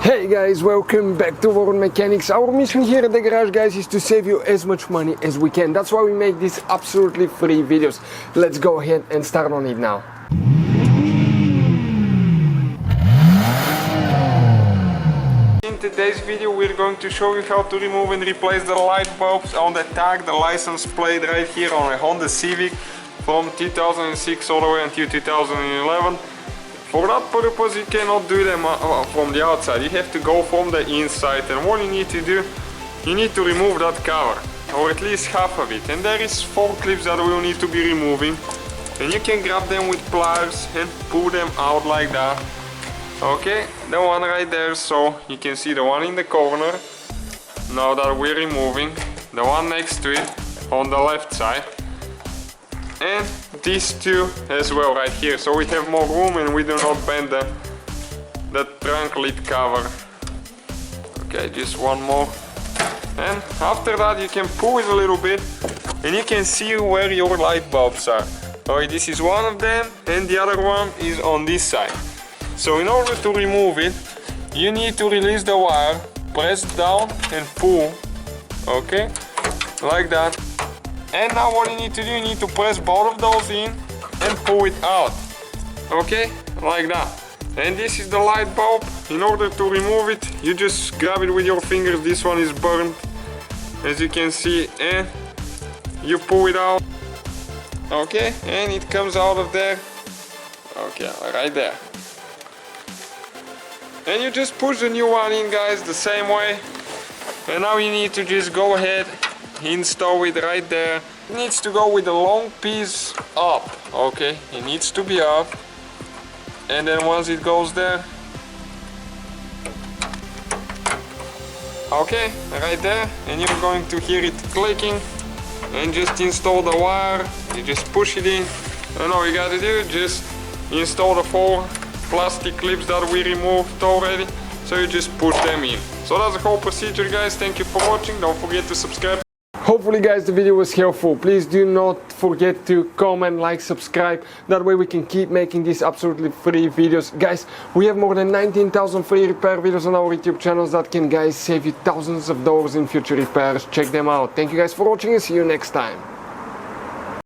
Hey guys, welcome back to World Mechanics. Our mission here at the garage, guys, is to save you as much money as we can. That's why we make these absolutely free videos. Let's go ahead and start on it now. In today's video we're going to show you how to remove and replace the light bulbs on the tag, the license plate right here on a Honda Civic from 2006 all the way until 2011. For that purpose you cannot do them from the outside, you have to go from the inside, and what you need to do, you need to remove that cover, or at least half of it, and there is 4 clips that will need to be removing, and you can grab them with pliers and pull them out like that. Okay, the one right there, so you can see the one in the corner, now that we're removing, the one next to it on the left side, and these two as well right here, so we have more room and we do not bend the trunk lid cover. Okay, just one more, and after that you can pull it a little bit and you can see where your light bulbs are. Alright, this is one of them and the other one is on this side. So in order to remove it, you need to release the wire, press down and pull, okay, like that. And now what you need to do, you need to press both of those in and pull it out, okay, like that. And this is the light bulb. In order to remove it, you just grab it with your fingers. This one is burned, as you can see, and you pull it out, okay, and it comes out of there, okay, right there. And you just push the new one in, guys, the same way. And now you need to just go ahead, install it right there. It needs to go with the long piece up, okay, it needs to be up, and then once it goes there, okay, right there, and you're going to hear it clicking, and just install the wire. You just push it in, and all you gotta do, just install the 4 plastic clips that we removed already, so you just push them in. So that's the whole procedure, guys. Thank you for watching, don't forget to subscribe. Hopefully guys the video was helpful. Please do not forget to comment, like, subscribe, that way we can keep making these absolutely free videos. Guys, we have more than 19,000 free repair videos on our YouTube channels that can, guys, save you thousands of dollars in future repairs. Check them out. Thank you guys for watching and see you next time.